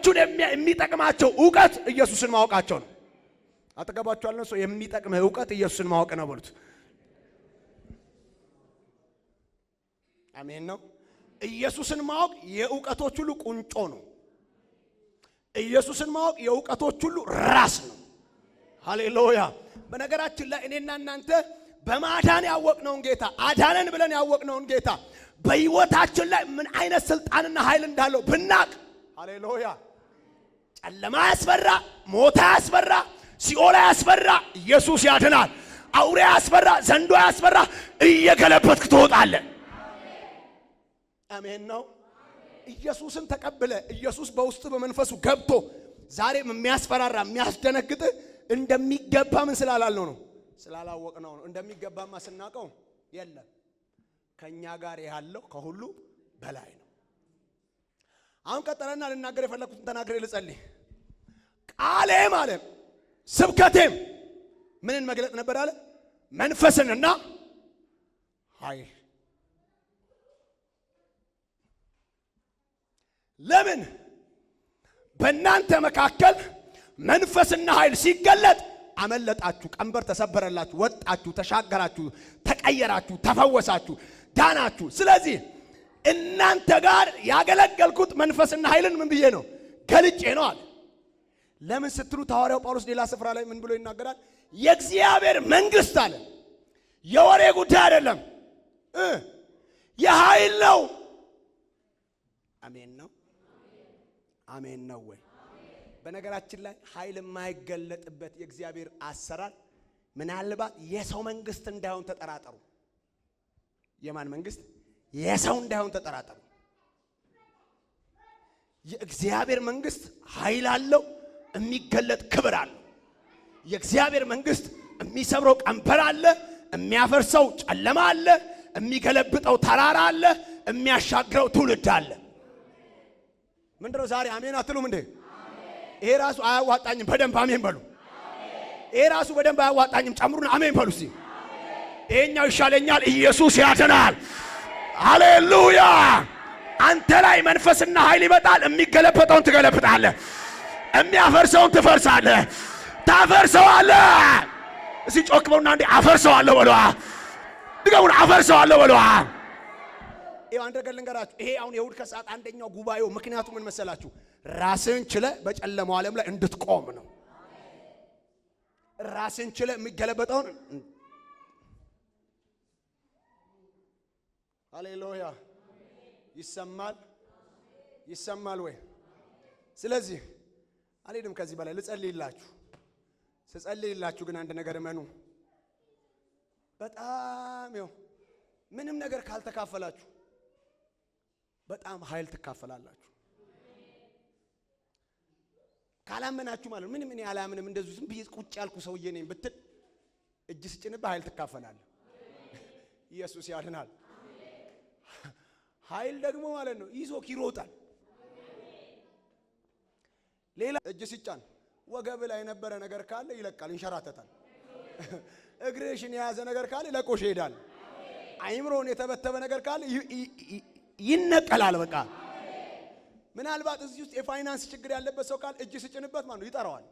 ብዙዎቹን የሚጠቅማቸው ዕውቀት ኢየሱስን ማወቃቸው ነው። አጠገባቸው ያለው ሰው የሚጠቅምህ ዕውቀት ኢየሱስን ማወቅ ነው በሉት። አሜን ነው። ኢየሱስን ማወቅ የዕውቀቶች ሁሉ ቁንጮ ነው። ኢየሱስን ማወቅ የዕውቀቶች ሁሉ ራስ ነው። ሃሌሉያ። በነገራችን ላይ እኔና እናንተ በማዳን ያወቅነውን ጌታ አዳነን ብለን ያወቅነውን ጌታ በሕይወታችን ላይ ምን አይነት ስልጣንና ኃይል እንዳለው ብናቅ፣ ሃሌሉያ፣ ጨለማ ያስፈራ፣ ሞት ያስፈራ፣ ሲኦል ያስፈራ፣ ኢየሱስ ያድናል። አውሬ ያስፈራ፣ ዘንዶ ያስፈራ፣ እየገለበጥክ ትወጣለህ። አሜን ነው። ኢየሱስን ተቀበለ። ኢየሱስ በውስጥ በመንፈሱ ገብቶ ዛሬም የሚያስፈራራ የሚያስደነግጥ እንደሚገባ ምን ስላላልነው ነው? ስላላወቅነው ነው። እንደሚገባማ ስናቀው የለም ከኛ ጋር ያለው ከሁሉ በላይ ነው። አሁን ቀጠለና ልናገር የፈለኩትን ተናግሬ ልጸልይ። ቃሌም አለ ስብከቴም ምንን መግለጥ ነበር አለ? መንፈስንና ኃይል። ለምን በእናንተ መካከል መንፈስና ኃይል ሲገለጥ አመለጣችሁ፣ ቀንበር ተሰበረላችሁ፣ ወጣችሁ፣ ተሻገራችሁ፣ ተቀየራችሁ፣ ተፈወሳችሁ፣ ዳናችሁ። ስለዚህ እናንተ ጋር ያገለገልኩት መንፈስና ኃይልን ምን ብዬ ነው? ገልጬ ነው አለ። ለምን ስትሉ ሐዋርያው ጳውሎስ ሌላ ስፍራ ላይ ምን ብሎ ይናገራል? የእግዚአብሔር መንግስት አለ የወሬ ጉዳይ አይደለም፣ የኃይል ነው። አሜን ነው። አሜን ነው ወይ? በነገራችን ላይ ኃይል የማይገለጥበት የእግዚአብሔር አሰራር ምናልባት የሰው መንግስት እንዳይሆን ተጠራጠሩ። የማን መንግስት? የሰው እንዳይሆን ተጠራጠሩ። የእግዚአብሔር መንግስት ኃይል አለው፣ የሚገለጥ ክብር አለው። የእግዚአብሔር መንግስት የሚሰብረው ቀንበር አለ፣ የሚያፈርሰው ጨለማ አለ፣ የሚገለብጠው ተራራ አለ፣ የሚያሻግረው ትውልድ አለ። ምንድነው ዛሬ አሜን አትሉም እንዴ? ይሄ ራሱ አያዋጣኝም፣ በደንብ አሜን በሉ። ይሄ ራሱ በደንብ አያዋጣኝም፣ ጨምሩን አሜን በሉ። እስቲ ይሄኛው ይሻለኛል፣ ኢየሱስ ያድናል። ሃሌሉያ። አንተ ላይ መንፈስና ኃይል ይመጣል። የሚገለበጠውን ትገለብጣለህ፣ የሚያፈርሰውን ትፈርሳለህ፣ ታፈርሰዋለህ። እስቲ ጮክ በሉና እንዴ አፈርሰዋለሁ በሉ። ድገሙን፣ አፈርሰዋለሁ በሉ። ይሄ አንድ ነገር ልንገራችሁ። ይሄ አሁን የእሑድ ከሰዓት አንደኛው ጉባኤው ምክንያቱ ምን መሰላችሁ? ራስን ችለ በጨለማው ዓለም ላይ እንድትቆም ነው። ራስን ችለ የሚገለበጠውን ሃሌሉያ። ይሰማል፣ ይሰማል ወይ? ስለዚህ አልሄድም ከዚህ በላይ ልጸልይላችሁ። ስጸልይላችሁ ግን አንድ ነገር እመኑ። በጣም ይኸው ምንም ነገር ካልተካፈላችሁ በጣም ኃይል ትካፈላላችሁ። ካላመናችሁ ማለት ምንም እኔ አላምንም እንደዚህ ዝም ብዬ ቁጭ ያልኩ ሰውዬ ነኝ ብትል እጅ ስጭንብህ ኃይል ትካፈላለህ። ኢየሱስ ያድናል። ኃይል ደግሞ ማለት ነው ይዞክ ይሮጣል። ሌላ እጅ ሲጫን ወገብ ላይ የነበረ ነገር ካለ ይለቃል፣ ይንሸራተታል። እግርሽን የያዘ ነገር ካለ ለቆሽ ይሄዳል። አይምሮን የተበተበ ነገር ካለ ይነቀላል። በቃ ምናልባት እዚህ ውስጥ የፋይናንስ ችግር ያለበት ሰው ካለ እጅ ስጭንበት ማለት ነው ይጠራዋል።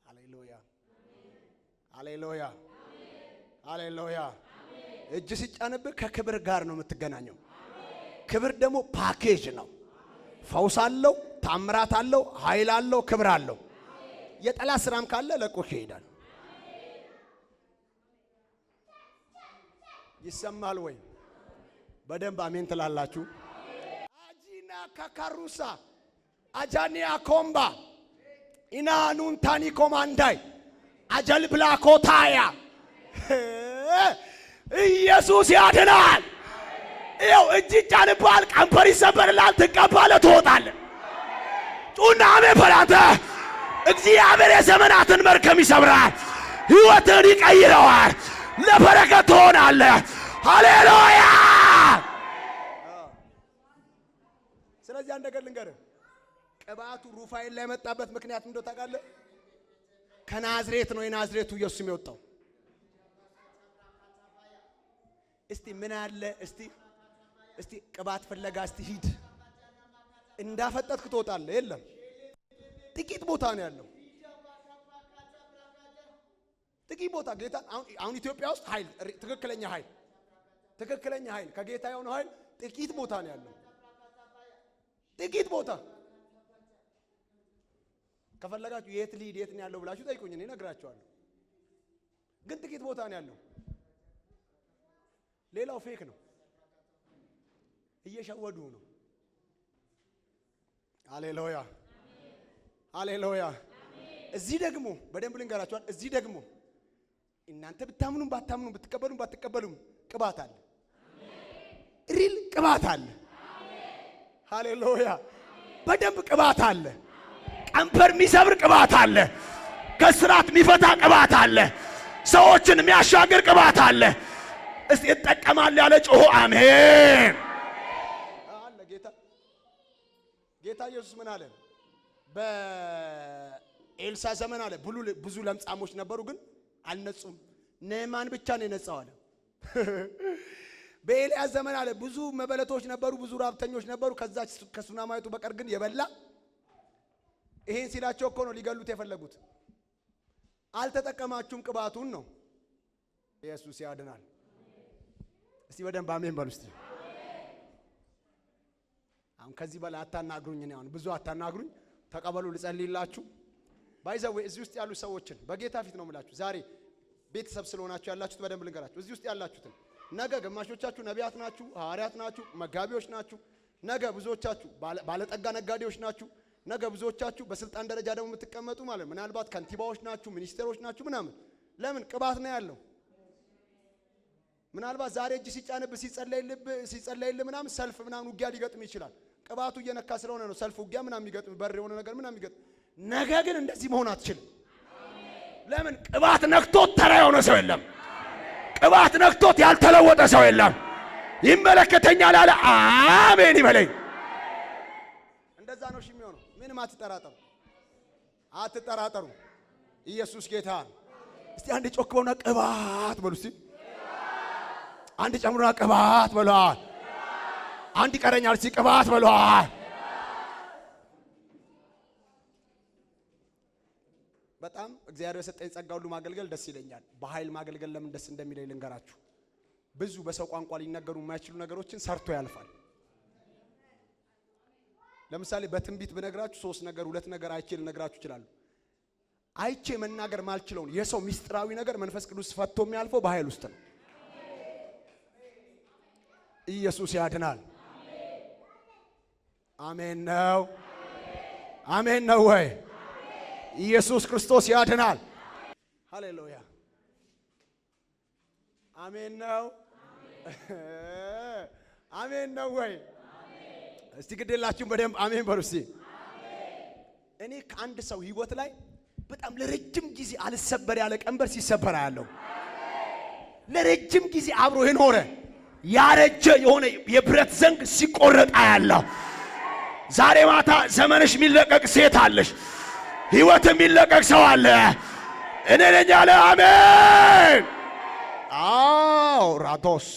ሃሌሉያ፣ ሃሌሉያ፣ ሃሌሉያ። እጅ ሲጫንብህ ከክብር ጋር ነው የምትገናኘው። ክብር ደግሞ ፓኬጅ ነው። ፈውስ አለው፣ ታምራት አለው፣ ኃይል አለው፣ ክብር አለው። የጠላት ስራም ካለ ለቆሽ ይሄዳል። ይሰማል ወይ? በደንብ አሜን ትላላችሁ። አጂና ካካሩሳ አጃኒያ ኮምባ ኢናኑን ታኒ ኮማንዳይ አጀል ብላኮታያ ኢየሱስ ያድናል። ይኸው እጅ ጫንባል፣ ቀንበር ይሰበርላል፣ ትቀባለህ፣ ትወጣለህ። ጩና አሜን በላንተ። እግዚአብሔር የዘመናትን መርገም ይሰብራል፣ ሕይወትን ይቀይረዋል፣ ለበረከት ትሆናለህ። ሃሌሉያ። ስለዚህ አንድ ነገር ልንገርህ፣ ቅባቱ ሩፋኤል ላይ መጣበት ምክንያት እንደው ታውቃለህ? ከናዝሬት ነው የናዝሬቱ ኢየሱስ የሚወጣው። እስቲ ምን አለ እስቲ ቅባት ፍለጋ እስቲ ሂድ እንዳፈጠጥክ ትወጣለህ። የለም ጥቂት ቦታ ነው ያለው። ጥቂት ቦታ ጌታ አሁን ኢትዮጵያ ውስጥ ኃይል ትክክለኛ ኃይል ከጌታ የሆነ ኃይል ጥቂት ቦታ ነው ያለው። ጥቂት ቦታ ከፈለጋችሁ የት ልሂድ የት ነው ያለው ብላችሁ ጠይቁኝ፣ እኔ እነግራችኋለሁ። ግን ጥቂት ቦታ ነው ያለው። ሌላው ፌክ ነው፣ እየሸወዱ ነው። ሃሌሉያ ሃሌሉያ። እዚህ ደግሞ በደንብ ልንገራችኋል። እዚህ ደግሞ እናንተ ብታምኑም ባታምኑም ብትቀበሉም ባትቀበሉም ቅባት አለ። ሪል ቅባት አለ። ሃሌሉያ። በደንብ ቅባት አለ። ቀንበር የሚሰብር ቅባት አለ። ከስራት የሚፈታ ቅባት አለ። ሰዎችን የሚያሻግር ቅባት አለ። እስቲ እጠቀማለሁ ያለ ጮሆ አሜን አለ። ጌታ ኢየሱስ ምን አለ? በኤልሳ ዘመን አለ ብዙ ለምጻሞች ነበሩ፣ ግን አልነጹም። ነማን ብቻ ነው የነጻው አለ። በኤልያስ ዘመን አለ ብዙ መበለቶች ነበሩ፣ ብዙ ራብተኞች ነበሩ፣ ከዛች ከሱናማይቱ በቀር ግን የበላ። ይሄን ሲላቸው እኮ ነው ሊገሉት የፈለጉት። አልተጠቀማችሁም ቅባቱን ነው። ኢየሱስ ያድናል። እስቲ በደንብ አሜን በሉ እስቲ። አሁን ከዚህ በላይ አታናግሩኝ። እኔ አሁን ብዙ አታናግሩኝ። ተቀበሉ፣ ልጸልይላችሁ። ባይዘው እዚህ ውስጥ ያሉ ሰዎችን በጌታ ፊት ነው የምላችሁ። ዛሬ ቤተሰብ ስለሆናችሁ ያላችሁት በደንብ ልንገራችሁ። እዚህ ውስጥ ያላችሁትን ነገ ግማሾቻችሁ ነቢያት ናችሁ፣ ሐዋርያት ናችሁ፣ መጋቢዎች ናችሁ። ነገ ብዙዎቻችሁ ባለጠጋ ነጋዴዎች ናችሁ። ነገ ብዙዎቻችሁ በስልጣን ደረጃ ደግሞ የምትቀመጡ ማለት ምናልባት ከንቲባዎች ናችሁ፣ ሚኒስቴሮች ናችሁ ምናምን። ለምን? ቅባት ነው ያለው። ምናልባት ዛሬ እጅ ሲጫንብ ሲጸለይልህ ምናምን ሰልፍ ምናምን ውጊያ ሊገጥም ይችላል። ቅባቱ እየነካ ስለሆነ ነው ሰልፍ ውጊያ ምናምን የሚገጥም በር የሆነ ነገር ምናምን የሚገጥም። ነገ ግን እንደዚህ መሆን አትችልም። ለምን? ቅባት ነክቶት ተራ የሆነ ሰው የለም። ቅባት ነክቶት ያልተለወጠ ሰው የለም። ይመለከተኛል አለ አሜን ይበለኝ። እንደዛ ነው የሚሆነው። ምንም አትጠራጠሩ። ኢየሱስ ጌታ። እስቲ አንድ ጮክ በሉና ቅባት በሉ እስቲ። አንድ ጨምሩና ቅባት በሏል። አንድ ይቀረኛል እስቲ ቅባት በሏል። በጣም እግዚአብሔር የሰጠኝ ጸጋ ሁሉ ማገልገል ደስ ይለኛል። በኃይል ማገልገል ለምን ደስ እንደሚለኝ ልንገራችሁ። ብዙ በሰው ቋንቋ ሊነገሩ የማይችሉ ነገሮችን ሰርቶ ያልፋል። ለምሳሌ በትንቢት ብነግራችሁ 3 ነገር 2 ነገር አይቼ ልነግራችሁ ይችላል። አይቼ መናገር ማልችለውን የሰው ሚስጥራዊ ነገር መንፈስ ቅዱስ ፈቶ የሚያልፈው በኃይል ውስጥ ነው። ኢየሱስ ያድናል። አሜን ነው። አሜን ነው ወይ? ኢየሱስ ክርስቶስ ያድናል። ሃሌሉያ። አሜን ነው። አሜን ነው ወይ? እስቲ ግዴላችሁም በደንብ አሜን በሉ እስቲ። እኔ ከአንድ ሰው ህይወት ላይ በጣም ለረጅም ጊዜ አልሰበር ያለ ቀንበር ሲሰበር ያለው ለረጅም ጊዜ አብሮ የኖረ ያረጀ የሆነ የብረት ዘንግ ሲቆረጥ ያለው ዛሬ ማታ ዘመንሽ የሚለቀቅ ሴት አለሽ። ህይወት የሚለቀቅ ሰው አለ። እኔ ነኝ አለ። አሜን። አው ራዶስ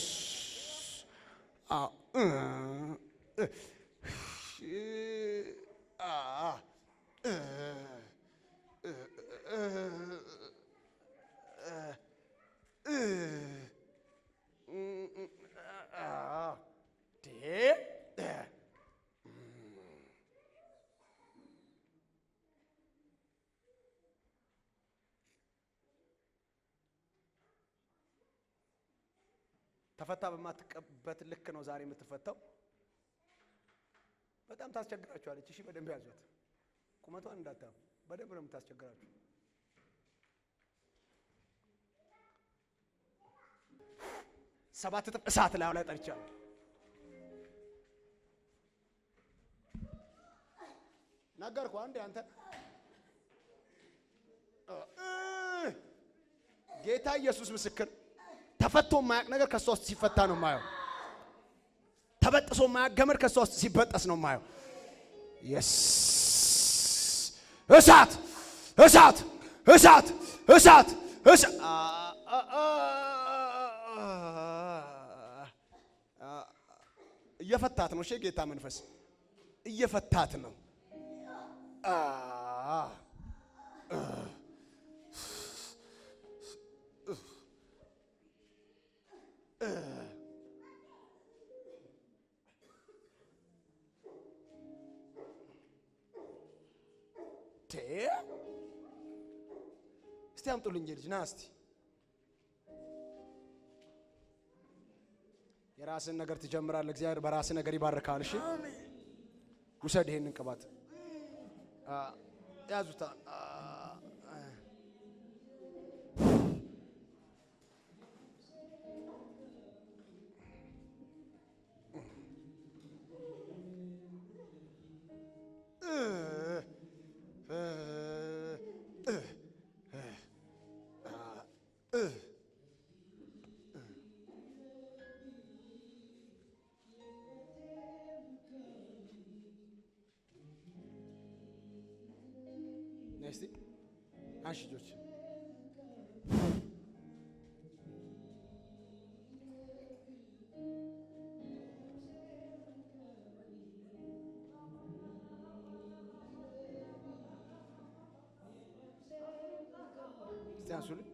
ተፈታ በማትቀበት ልክ ነው ዛሬ የምትፈታው። በጣም ታስቸግራችኋለች። እሺ በደንብ ያዟት። ቁመቷን እንዳታው በደንብ ነው የምታስቸግራችሁ። ሰባት እጥፍ እሳት ላይ ጠርቻለሁ። ነገርኩህ አንዴ አንተ ጌታ ኢየሱስ ምስክር። ተፈቶ የማያውቅ ነገር ከሷ ውስጥ ሲፈታ ነው የማየው። ተበጥሶ የማያውቅ ገመድ ከሷ ውስጥ ሲበጠስ ነው የማየው። የስ እሳት እሳት እሳት እሳት እሳት እየፈታት ነው። እሺ ጌታ መንፈስ እየፈታት ነው። እስቲ አምጡልኝ ልጅ ና እስቲ የራስን ነገር ትጀምራለህ። እግዚአብሔር በራስ ነገር ይባርካል። እሺ ውሰድ ይሄንን ቅባት ያዙታ። እስቲ አንሺ ልጆች እስቲ አንሱልኝ።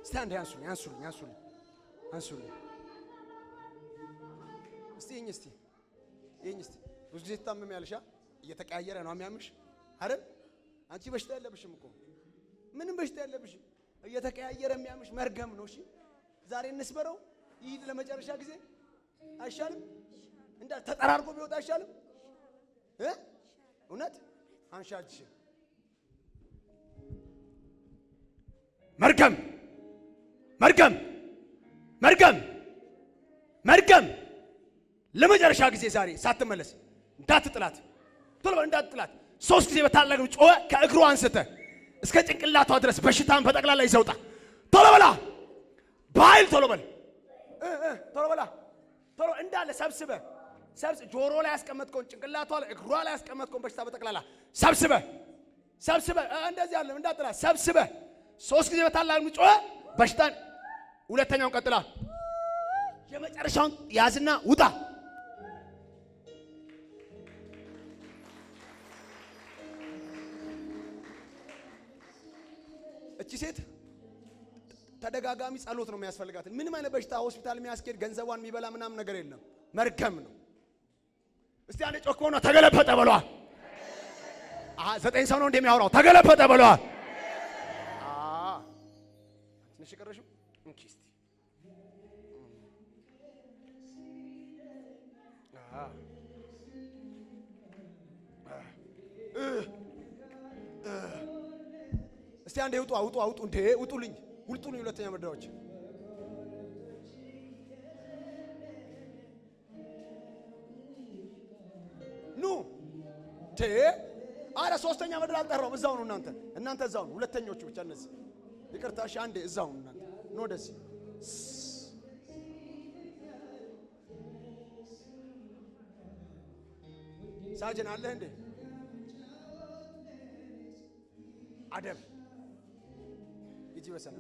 ስታንድ አንሱልኝ እስቲ ይሄኝ እስቲ ብዙ ጊዜ ትታመሚያለሽ። እየተቀያየረ ነው የሚያምሽ አይደል? አንቺ በሽታ ያለብሽም እኮ ምንም በሽታ ያለብሽም እየተቀያየረ የሚያምሽ መርገም ነው። እሺ ዛሬ እንስበረው ይሄድ ለመጨረሻ ጊዜ አይሻልም? እንዳ ተጠራርጎ ቢወጣ አይሻልም? እውነት አንሻጅሽ መርገም ለመጨረሻ ጊዜ ዛሬ ሳትመለስ እንዳትጥላት፣ ቶሎ በል እንዳትጥላት። 3 ጊዜ በታላቅ ጮኸ ከእግሩ አንስተ እስከ ጭንቅላቷ ድረስ በሽታን በጠቅላላ ይዘውጣ። ቶሎ በላ ባይል ቶሎ በል ቶሎ በላ ቶሎ እንዳለ ሰብስበ ጆሮ ላይ ያስቀመጥከውን ጭንቅላቷ ላይ እግሯ ላይ ያስቀመጥከውን በሽታ በጠቅላላ ሰብስበ እንደዚህ ያለ እንዳትጥላት ሰብስበ 3 ጊዜ በታላቅ ጮኸ በሽታን። ሁለተኛውን ቀጥላ የመጨረሻውን ያዝና ውጣ። እቺ ሴት ተደጋጋሚ ጸሎት ነው የሚያስፈልጋት። ምንም አይነት በሽታ ሆስፒታል የሚያስኬድ ገንዘቧን የሚበላ ምናምን ነገር የለም። መርገም ነው። እስቲ አንዴ ጮክ ነው ተገለበጠ በሏል። 9 ሰው ነው እንደሚያወራው ተገለበጠ በሏል። ትንሽ ቀረሽው እንኪ እስቲ እስቲ አንዴ አውጡ እንዴ ውጡልኝ። ሁለተኛ መድራዎች ኑ አረ 3ኛ መድራ አልጠራውም። እዛው ነው እናንተ እዛው ነው። ሁለተኞቹ ብቻ እነዚህ ይቅርታ። እሺ አንዴ እዛው ነው እናንተ ኖ ደስ ሳጅን አለ እንዴ አደም እጂ በሰና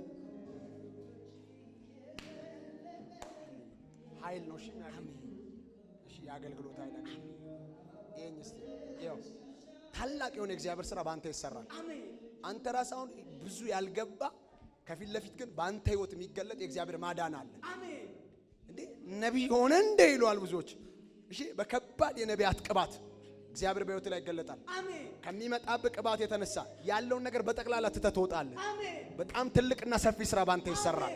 ኃይል ነው። እሺ የአገልግሎት ኃይል ይሄን እስቲ ይኸው ታላቅ የሆነ እግዚአብሔር ሥራ ባንተ ይሰራል። አንተ ራስህ አሁን ብዙ ያልገባ ከፊት ለፊት ግን ባንተ ህይወት የሚገለጥ የእግዚአብሔር ማዳን አለ። አሜን። እንዴ ነብይ ሆነ እንደ ይሏል ብዙዎች። እሺ በከባድ የነቢያት ቅባት እግዚአብሔር በህይወት ላይ ይገለጣል። አሜን። ከሚመጣብህ ቅባት የተነሳ ያለውን ነገር በጠቅላላ ትተህ ትወጣለህ። አሜን። በጣም ትልቅና ሰፊ ሥራ ባንተ ይሰራል።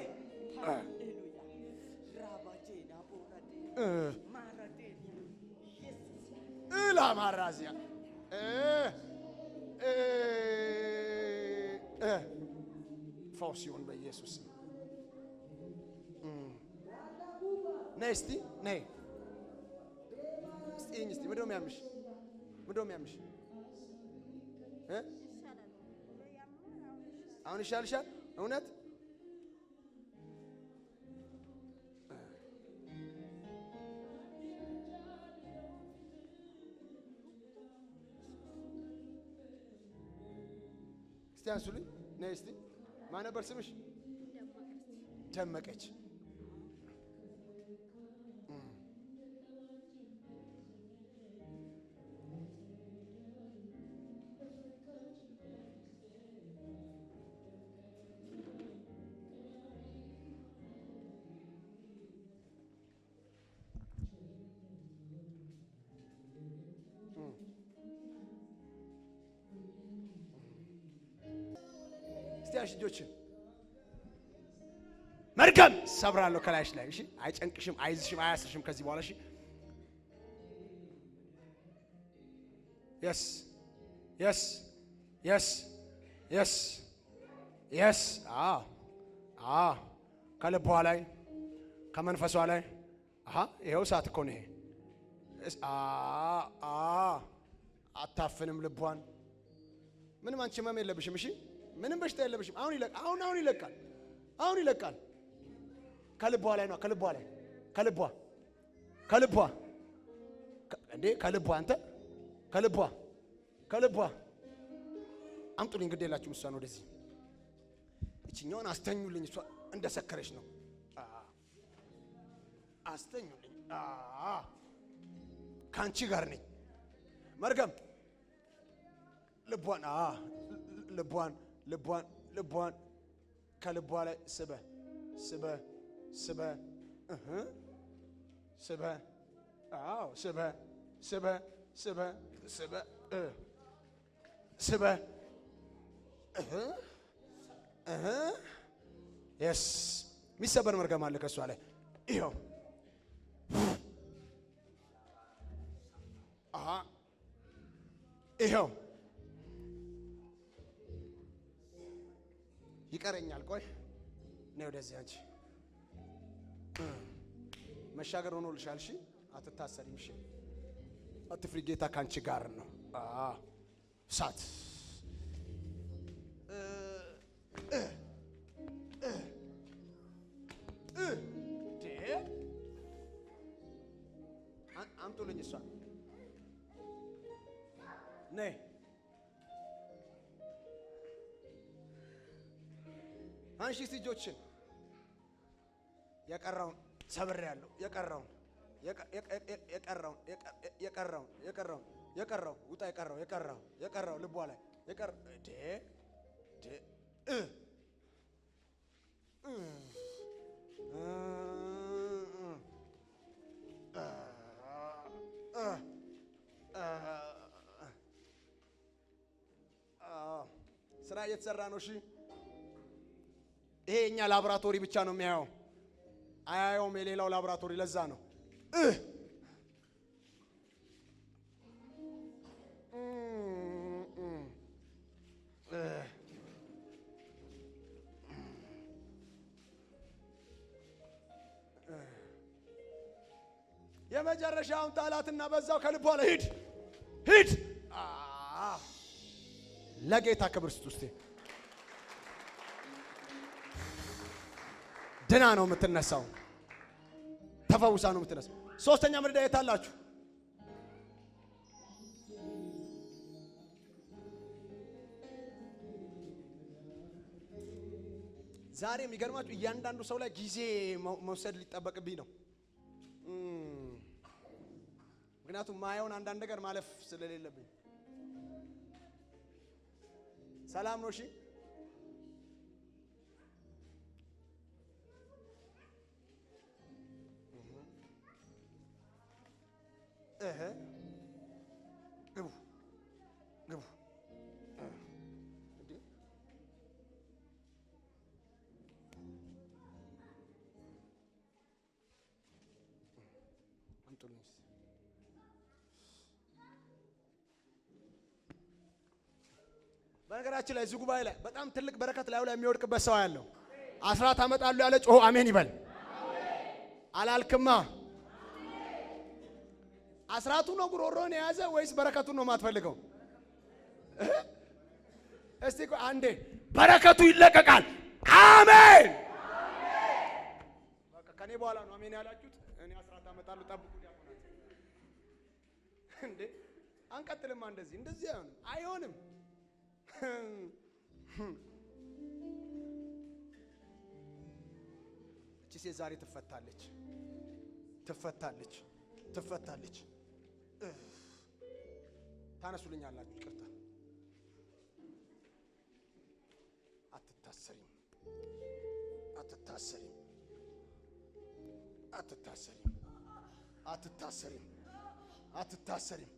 ማራዚያ ፈውስ ይሁን በኢየሱስ ነይ እስቲ ነይ እስቲ ምንድነው የሚያምሽ አሁን ይሻልሻል እውነት እስቲ አንሱልኝ ነይ እስቲ ማን ነበር ስምሽ? ደመቀች። እስቲ እጆችን መርገም ሰብራለሁ ከላይሽ ላይ። እሺ አይጨንቅሽም፣ አይዝሽም፣ አያስርሽም ከዚህ በኋላ። እሺ yes yes yes yes yes ከልቧ ላይ ከመንፈሷ ላይ ይሄው ሰዓት እኮ ነው ይሄ። አታፍንም ልቧን። ምንም አንቺ ህመም የለብሽም። እሺ ምንም በሽታ የለብሽም። አሁን ይለቃል። አሁን ይለቃል። ከልቧ ላይ ነው። ከልቧ እንዴ ከልቧ አንተ ከልቧ አምጡልኝ። ግድ የላችሁም እሷን ወደዚህ። እቺኛውን አስተኙልኝ። እሷ እንደሰከረች ነው። አስተኙልኝ። ካንቺ ጋር ነኝ። መርገም ልቧን ከልቧ ላይ ስበ yes የሚሰበር መርገም አለ ከሷ ላይ። ይኸው ይኸው ይቀረኛል። ቆይ ነው ወደዚህ አንቺ መሻገር ሆኖልሻል። እሺ አትታሰሪም። እሺ አትፍሪ፣ ጌታ ካንቺ ጋር ነው። ሳት አምጡልኝ እሷን ነይ። አንሺ እጆችን። የቀረውን ሰብሬያለሁ። የቀረው ውጣ። የቀረው ልቧ ላይ ስራ እየተሰራ ነው። እሺ ይሄ የኛ ላብራቶሪ ብቻ ነው የሚያየው፣ አያየውም የሌላው ላብራቶሪ። ለዛ ነው የመጨረሻውን ጣላትና በዛው ከልቧ ላይ ሂድ። ለጌታ ክብር ስጡ። እስቲ ድና ነው የምትነሳው፣ ተፈውሳ ነው የምትነሳው። ሶስተኛ ምድዳ የታላችሁ? ዛሬ የሚገርማችሁ እያንዳንዱ ሰው ላይ ጊዜ መውሰድ ሊጠበቅብኝ ነው። ምክንያቱም ማየውን አንዳንድ ነገር ማለፍ ስለሌለብኝ። ሰላም ነው? እሺ ግቡ። በነገራችን ላይ እዚህ ጉባኤ ላይ በጣም ትልቅ በረከት ላይ የሚወድቅበት ሰው ያለው አስራት አመጣለሁ ያለ ጮሆ አሜን ይበል። አላልክማ? አስራቱ ነው ጉሮሮን የያዘ ወይስ በረከቱን ነው የማትፈልገው? እስቲ አንዴ በረከቱ ይለቀቃል። አሜን። በቃ ከኔ በኋላ ነው አሜን ያላችሁት። እኔ አስራት አመጣለሁ ጠብቁ ያቆናል እንዴ። አንቀጥልማ። እንደዚህ አይሆንም። እቺ ሴት ዛሬ ትፈታለች ትፈታለች ትፈታለች። ታነሱልኛላችሁ ይቅርታ። አትታሰሪም አትታሰሪም አትታሰሪም አትታሰሪም አትታሰሪም።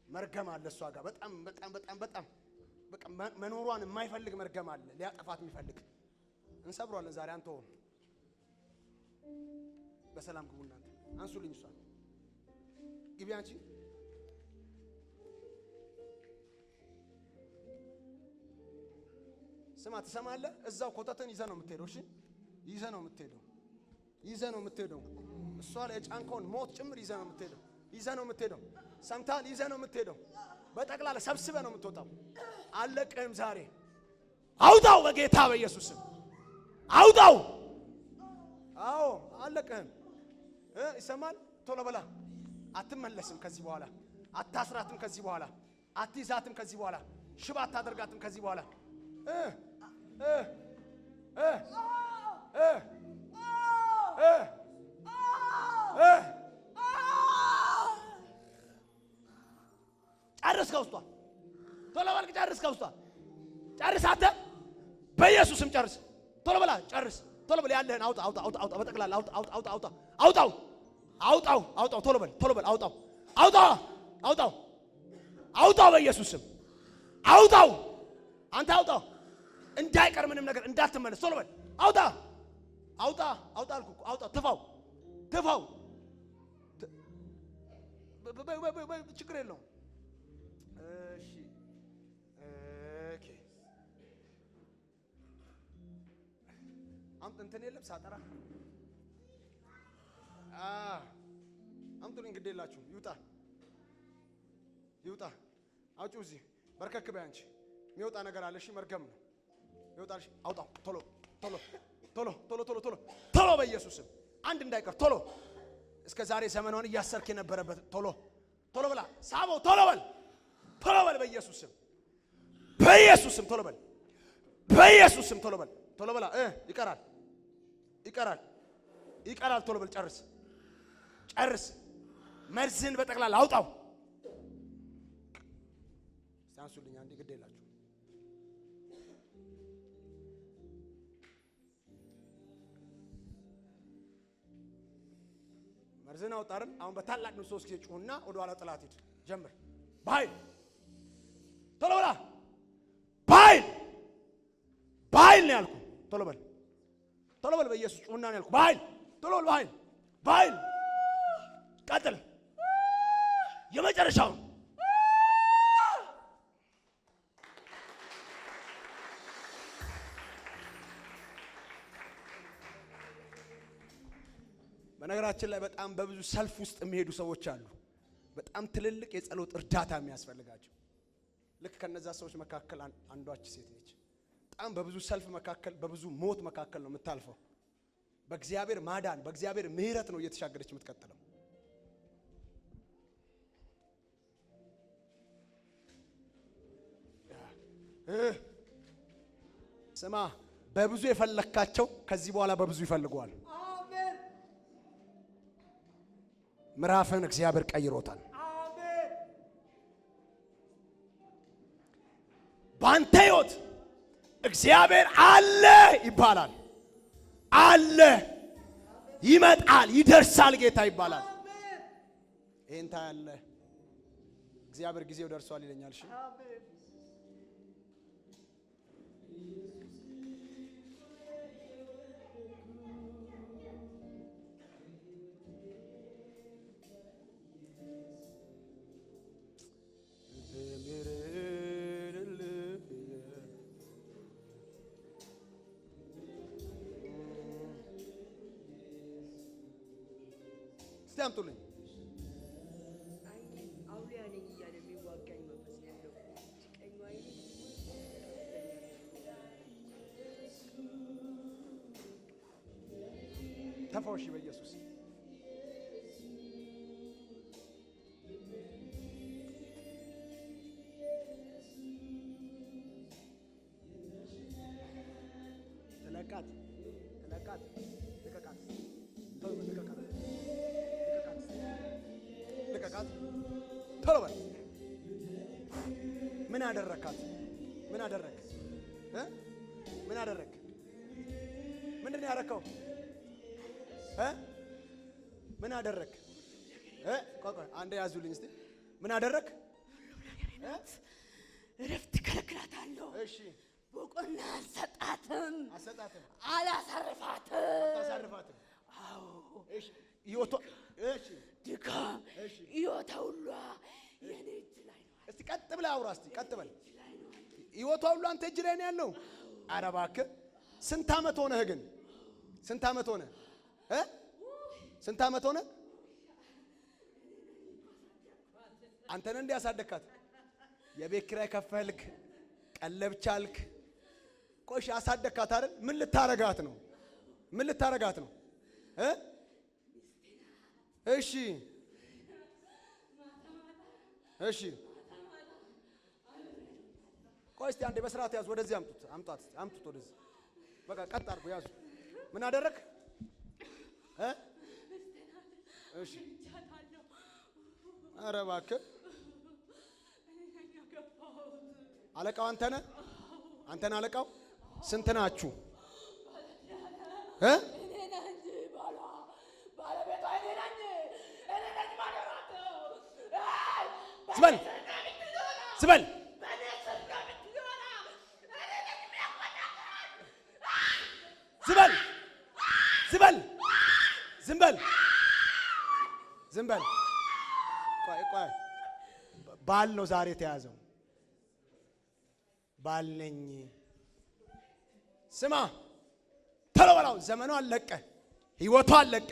መርገም አለ እሷ ጋር በጣም በጣም በጣም በጣም በቃ መኖሯን የማይፈልግ መርገም አለ፣ ሊያጠፋት የሚፈልግ። እንሰብሯለን ዛሬ። አንተው በሰላም ግቡ እናንተ። አንሱልኝ እሷን ግቢ አንቺ። ስማ ትሰማለህ? እዛው ኮተትን ይዘህ ነው የምትሄደው። እሺ ይዘህ ነው የምትሄደው፣ ይዘህ ነው የምትሄደው። እሷ ላይ የጫንከውን ሞት ጭምር ይዘህ ነው የምትሄደው፣ ይዘህ ነው የምትሄደው። ሰምታል? ይዘህ ነው የምትሄደው። በጠቅላላ ሰብስበህ ነው የምትወጣው። አለቅህም ዛሬ። አውጣው በጌታ በኢየሱስ ስም አውጣው። አዎ አለቅህም። ይሰማል? ቶሎ በላ። አትመለስም ከዚህ በኋላ። አታስራትም ከዚህ በኋላ። አትይዛትም ከዚህ በኋላ። ሽባ አታደርጋትም ከዚህ በኋላ። ጨርስ ከውስጧ። ቶሎ በል ጨርስ ከውስጧ። ጨርስ አንተ በኢየሱስም ጨርስ። ቶሎ በላ ጨርስ። ቶሎ በል ያለህን አውጣ አውጣ አውጣ አውጣ። በጠቅላላ አውጣ አውጣ አውጣ አውጣ አውጣው አውጣው አውጣው። ቶሎ በል አውጣው አውጣው አውጣው አውጣው። በኢየሱስም አውጣው። አንተ አውጣው እንዳይቀር ምንም ነገር እንዳትመለስ። ቶሎ በል አውጣ አውጣ አውጣ አልኩ እኮ አውጣ። ትፋው ትፋው። ችግር የለውም። እሺ ኦኬ። አምጥ እንትን የለም ሳጠራ አምጡልኝ። ግድ የላችሁም። ይውጣ ይውጣ። አውጪው እዚህ በርከክ በይ አንቺ። የሚወጣ ነገር አለ። እሺ መርገም ነው ይወጣልሽ። አውጣው ቶሎ ቶሎ ቶሎ ቶሎ ቶሎ ቶሎ ቶሎ በኢየሱስም አንድ እንዳይቀር ቶሎ። እስከ ዛሬ ዘመኗን እያሰርክ የነበረበት ቶሎ ቶሎ ብላ ሳበው። ቶሎ በል በኢየሱስም በኢየሱስም ቶሎ በል በኢየሱስም ቶሎ በል ቶሎ በላ። ይቀራል ይቀራል ይቀራል። ቶሎ በል ጨርስ ጨርስ። መርዝን በጠቅላላ አውጣው። ሳንሱልኝ አንዴ ግድ የላችሁ። መርዝን አውጣርን። አሁን በታላቅ ነው። 3 ጊዜ ጩህና ወደ ኋላ ጥላት ሂድ። ጀምር በኃይል ቶሎ በላ። በኃይል ነው ያልኩህ። ቶሎ በል በኢየሱስ ጩህና ነው ያልኩህ። በኃይል ቶሎ በል በኃይል ቀጥል። የመጨረሻው በነገራችን ላይ በጣም በብዙ ሰልፍ ውስጥ የሚሄዱ ሰዎች አሉ። በጣም ትልልቅ የጸሎት እርዳታ የሚያስፈልጋቸው። ልክ ከነዛ ሰዎች መካከል አንዷች ሴት ነች። በጣም በብዙ ሰልፍ መካከል፣ በብዙ ሞት መካከል ነው የምታልፈው። በእግዚአብሔር ማዳን፣ በእግዚአብሔር ምሕረት ነው እየተሻገረች የምትቀጥለው። ስማ፣ በብዙ የፈለካቸው ከዚህ በኋላ በብዙ ይፈልገዋል። አሜን። ምዕራፍን እግዚአብሔር ቀይሮታል። አሜን። ባንተ ሕይወት እግዚአብሔር አለ ይባላል። አለ፣ ይመጣል፣ ይደርሳል ጌታ ይባላል። አሜን። ይሄን ታያለ። እግዚአብሔር ጊዜው ደርሷል ይለኛል። እሺ አሜን። አምጡልኝ። አውሊያ ነኝ እያለ የሚዋጋኝ መንፈስ ነው ያለው። ቀኝ አይኔ ተፈወሽ በኢየሱስ ልቀቃት፣ ልቀቃት፣ ልቀቃት፣ ቶሎ በል ልቀቃት፣ ልቀቃት፣ ቶሎ በል። ምን አደረካት? ምን አደረክ? ምን አደረክ? ምንድን ነው ያደረከው? ምን አደረክ? ቆይ አንዴ ያዙልኝ እስቲ። ምን አደረክ? እረፍት ከለክላታለሁ። እሺ ቦቆና አልሰጣትም፣ አሰጣትም፣ አላሳርፋትም፣ አታሳርፋትም። አዎ እሺ ይወጣ። እሺ ድካም ህይወቷ ሁሉ የኔ እጅ ላይ ነው። እስቲ ቀጥ ብለህ አውራ እስቲ ቀጥ በል። ህይወቷ ሁሉ አንተ እጅ ላይ ነው ያለው። ኧረ እባክህ ስንት ዓመት ሆነህ ግን? ስንት ዓመት ሆነህ? ስንት ዓመት ሆነህ? አንተን እንዲያሳደካት የቤት ኪራይ ከፈልክ፣ ቀለብ ቻልክ፣ ቆሽ አሳደካት አይደል? ምን ልታረጋት ነው? ምን ልታረጋት ነው? እሺ እሺ ቆይ እስቲ አንዴ በስርዓት ያዙ። ወደዚህ አምጡት፣ አምጡት ወደዚህ። በቃ ቀጥ አድርጎ ያዙ። ምን አደረክ? እሺ ኧረ እባክህ አለቃው አንተ ነህ? አንተ ነህ አለቃው? ስንት ናችሁ? እኔ ነኝ ባሏ፣ ባለቤቷ እኔ ነኝ። እኔ ነኝ ባለቤቷ። ዝበል ዝበል ዝበል ዝበል ዝም በል ዝም በል። ቆይ ቆይ ባል ነው ዛሬ የተያዘው። ባል ነኝ። ስማ ቶሎ በላው። ዘመኗ አለቀ፣ ህይወቷ አለቀ፣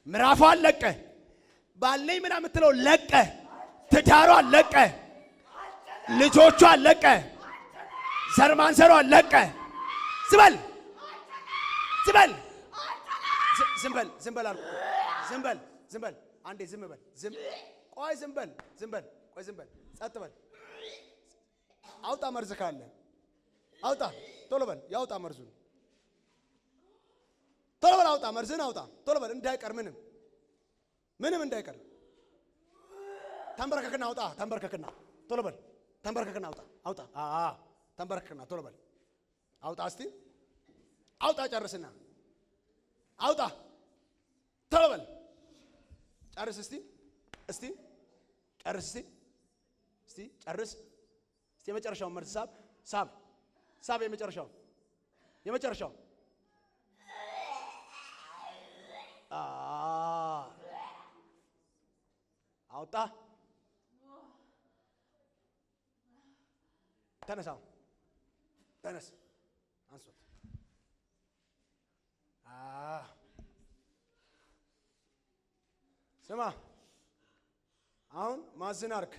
ምዕራፏ አለቀ። ባል ነኝ ምናምን የምትለው ለቀ፣ ትዳሯ አለቀ፣ ልጆቿ አለቀ፣ ዘር ማንዘሯ አለቀ። ዝበል ዝበል ዝም በል ዝም በል አልኩ። ዝም በል ዝም በል አንዴ ዝም በል ዝም ቆይ ዝም በል ዝም በል ቆይ ዝም በል ጸጥ በል። አውጣ መርዝ ካለ አውጣ፣ ቶሎ በል ያውጣ መርዙን። ቶሎ በል አውጣ መርዝን አውጣ፣ ቶሎ በል እንዳይቀር፣ ምንም እንዳይቀር። ተንበርከክና አውጣ፣ ተንበርከክና ቶሎ በል ተንበርከክና አውጣ፣ አውጣ ተንበርከክና ቶሎ በል አውጣ። እስቲ አውጣ፣ ጨርስና አውጣ፣ ቶሎ በል ጨርስ። እስቲ ጨርስ፣ እስቲ ጨርስ። እስቲ የመጨረሻውን መርዝ ሳብ የመጨረሻው አውጣ። ተነሳው፣ ተነስ፣ አንሶት። ስማ አሁን ማዝናርክ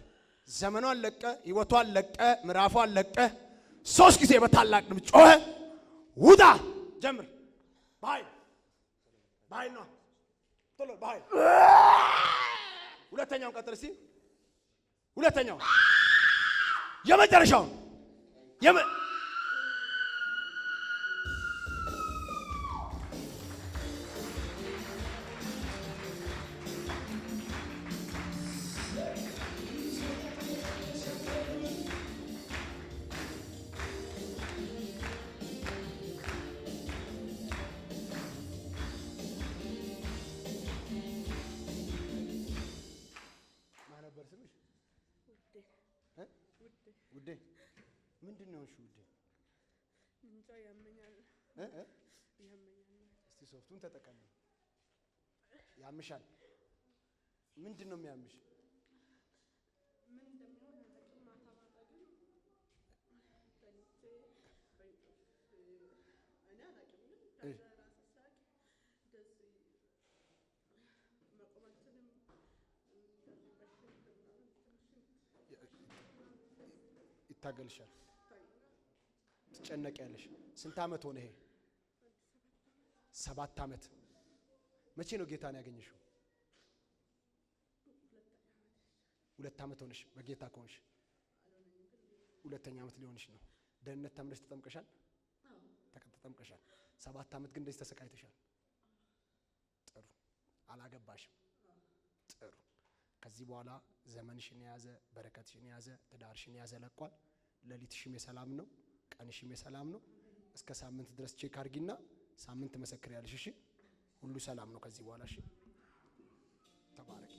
ዘመኗን ለቀ፣ ህይወቷን ለቀ፣ ምዕራፏን ለቀ። 3 ጊዜ በታላቅ ድምፅ ጮኸ። ውጣ! ጀምር። በኃይል ነው። ቶሎ በኃይል። ሁለተኛውን ቀጥል እስቲ። ሁለተኛውን የመጨረሻውን ውዴ ምንድን ነው? እሺ ውዴ እንጃ ያመኛል። እስቲ ሶፍቱን ተጠቀሚ። ያምሻል። ምንድን ነው የሚያምሽ? ምን ደግሞ ማታ ማታ ግን እኔ አላውቅም፣ ግን ራስሳቅ ደስ መቆማችንም ይታገልሻል፣ ትጨነቂያለሽ። ስንት ዓመት ሆነ ይሄ? 7 ዓመት። መቼ ነው ጌታን ያገኘሽው? 2 ዓመት ሆነሽ በጌታ ከሆንሽ 2ኛ ዓመት ሊሆንሽ ነው። ደህንነት ተምረሽ ተጠምቀሻል? ተጠምቀሻል። 7 ዓመት ግን እንደዚህ ተሰቃይተሻል። ጥሩ አላገባሽም። ጥሩ ከዚህ በኋላ ዘመንሽን የያዘ በረከትሽን የያዘ ትዳርሽን የያዘ ለቋል። ሌሊትሽም የሰላም ነው፣ ቀንሽም የሰላም ነው። እስከ ሳምንት ድረስ ቼክ አድርጊና ሳምንት መሰክር ያለሽ። እሺ ሁሉ ሰላም ነው ከዚህ በኋላ። እሺ ተባረክ።